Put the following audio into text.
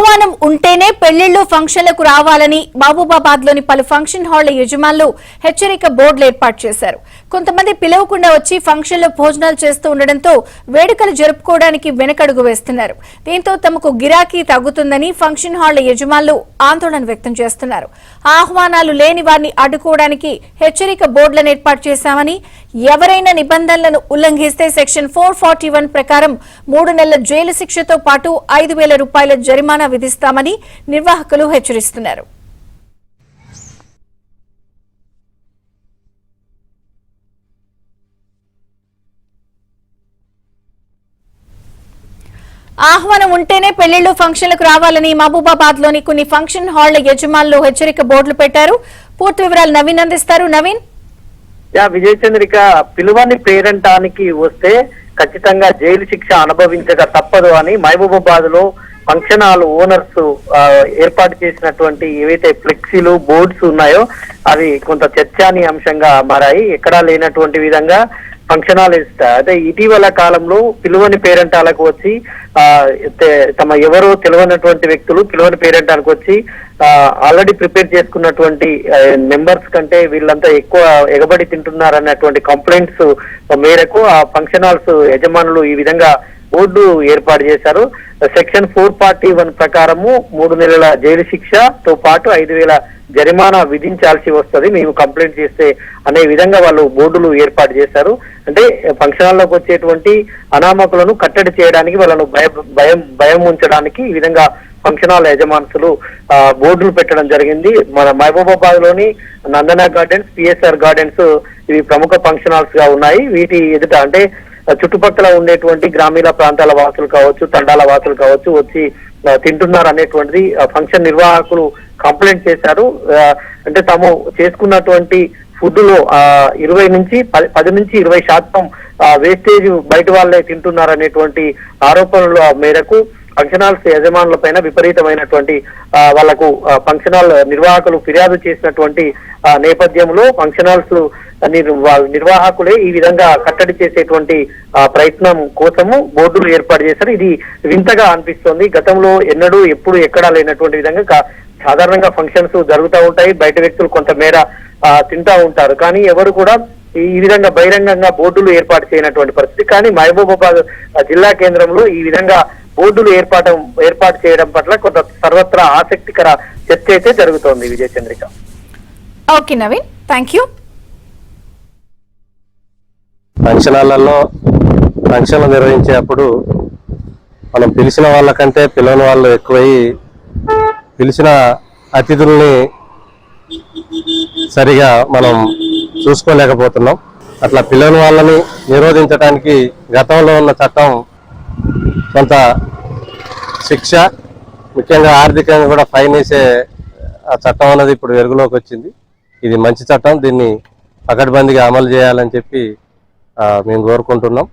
ఆహ్వానం ఉంటేనే పెళ్లిళ్లు ఫంక్షన్లకు రావాలని మహబూబాబాద్ లోని పలు ఫంక్షన్ హాళ్ల యజమానులు హెచ్చరిక బోర్డులు ఏర్పాటు చేశారు. కొంతమంది పిలవకుండా వచ్చి ఫంక్షన్లో భోజనాలు చేస్తూ ఉండడంతో వేడుకలు జరుపుకోవడానికి వెనకడుగు వేస్తున్నారు. దీంతో తమకు గిరాకీ తగ్గుతుందని ఫంక్షన్ హాళ్ల యజమానులు ఆందోళన వ్యక్తం చేస్తున్నారు. ఆహ్వానాలు లేని వారిని అడ్డుకోవడానికి హెచ్చరిక బోర్డులను ఏర్పాటు చేశామని, ఎవరైనా నిబంధనలను ఉల్లంఘిస్తే సెక్షన్ 441 ప్రకారం 3 నెలల జైలు శిక్షతో పాటు 5,000 రూపాయల జరిమానా విధిస్తామని నిర్వాహకులు హెచ్చరిస్తున్నారు. ఆహ్వానం ఉంటేనే పెళ్లిళ్లు ఫంక్షన్లకు రావాలని మహబూబాబాద్ లోని కొన్ని ఫంక్షన్ హాళ్ల యజమానులు హెచ్చరిక బోర్డులు పెట్టారు. పూర్తి వివరాలు నవీన్ అందిస్తారు. నవీన్, విజయ చంద్రిక, పిలువని పేరంటానికి వస్తే ఖచ్చితంగా జైలు శిక్ష అనుభవించక తప్పదు అని మహబూబాబాద్ లో ఫంక్షన్ హాల్ ఓనర్స్ ఏర్పాటు చేసినటువంటి ఏవైతే ఫ్లెక్సీలు బోర్డ్స్ ఉన్నాయో అవి కొంత చర్చానీయాంశంగా మారాయి. ఎక్కడా లేనటువంటి విధంగా ఫంక్షన్ హాల్ అయితే ఇటీవల కాలంలో పిలువని పేరంటాలకు వచ్చి తమ ఎవరో తెలియనటువంటి వ్యక్తులు పిలువని పేరంటానికి వచ్చి ఆల్రెడీ ప్రిపేర్ చేసుకున్నటువంటి మెంబర్స్ కంటే వీళ్ళంతా ఎక్కువ ఎగబడి తింటున్నారన్నటువంటి కంప్లైంట్స్ మేరకు ఆ ఫంక్షన్ హాల్స్ యజమానులు ఈ విధంగా బోర్డు ఏర్పాటు చేశారు. సెక్షన్ 441 ప్రకారము 3 నెలల జైలు శిక్షతో పాటు 5,000 జరిమానా విధించాల్సి వస్తుంది మేము కంప్లైంట్ చేస్తే అనే విధంగా వాళ్ళు బోర్డులు ఏర్పాటు చేశారు. అంటే ఫంక్షన్ హాల్లోకి వచ్చేటువంటి అనామకులను కట్టడి చేయడానికి, వాళ్ళను భయం ఉంచడానికి ఈ విధంగా ఫంక్షన్ హాల్ యజమానులు బోర్డులు పెట్టడం జరిగింది. మన మహబూబాబాద్ లోని నందన గార్డెన్స్, పిఎస్ఆర్ గార్డెన్స్ ఇవి ప్రముఖ ఫంక్షన్ హాల్స్ గా ఉన్నాయి. వీటి ఎదుట అంటే చుట్టుపక్కల ఉండేటువంటి గ్రామీణ ప్రాంతాల వాసులు కావచ్చు, తండాల వాసులు కావచ్చు వచ్చి తింటున్నారు అనేటువంటిది ఫంక్షన్ నిర్వాహకులు కంప్లైంట్ చేశారు. అంటే తాము చేసుకున్నటువంటి ఫుడ్ లో 10 నుంచి 20% వేస్టేజ్ బయట వాళ్ళే తింటున్నారు అనేటువంటి ఆరోపణల మేరకు ఫంక్షన్ హాల్స్ యజమానుల పైన విపరీతమైనటువంటి వాళ్లకు ఫంక్షన్ హాల్ నిర్వాహకులు ఫిర్యాదు చేసినటువంటి నేపథ్యంలో ఫంక్షన్ హాల్స్ నిర్వాహకులే ఈ విధంగా కట్టడి చేసేటువంటి ప్రయత్నం కోసము బోర్డులు ఏర్పాటు చేశారు. ఇది వింతగా అనిపిస్తోంది. గతంలో ఎన్నడూ ఎప్పుడు ఎక్కడా లేనటువంటి విధంగా సాధారణంగా ఫంక్షన్స్ జరుగుతూ ఉంటాయి, బయట వ్యక్తులు కొంతమేర తింటా ఉంటారు, కానీ ఎవరు కూడా ఈ విధంగా బహిరంగంగా బోర్డులు ఏర్పాటు చేయనటువంటి పరిస్థితి. కానీ మహబూబాబాద్ జిల్లా కేంద్రంలో ఈ విధంగా బోర్డులు ఏర్పాటు చేయడం పట్ల కొంత సర్వత్రా ఆసక్తికర చర్చ అయితే జరుగుతోంది. Vijaya Chandrika. Okay Naveen, thank you. Function హాళ్లలో ఫంక్షన్లు నిర్వహించేటప్పుడు మనం పిలిచిన వాళ్ళకంటే పిలవని వాళ్ళు ఎక్కువై పిలిచిన అతిథుల్ని సరిగా మనం చూసుకోలేకపోతున్నాం. అట్లా పిలవని వాళ్ళని నిరోధించడానికి గతంలో ఉన్న చట్టం కొంత శిక్ష, ముఖ్యంగా ఆర్థికంగా కూడా ఫైన్ వేసే ఆ చట్టం అనేది ఇప్పుడు వెలుగులోకి వచ్చింది. ఇది మంచి చట్టం, దీన్ని పకడ్బందీగా అమలు చేయాలని చెప్పి మేము కోరుకుంటున్నాం.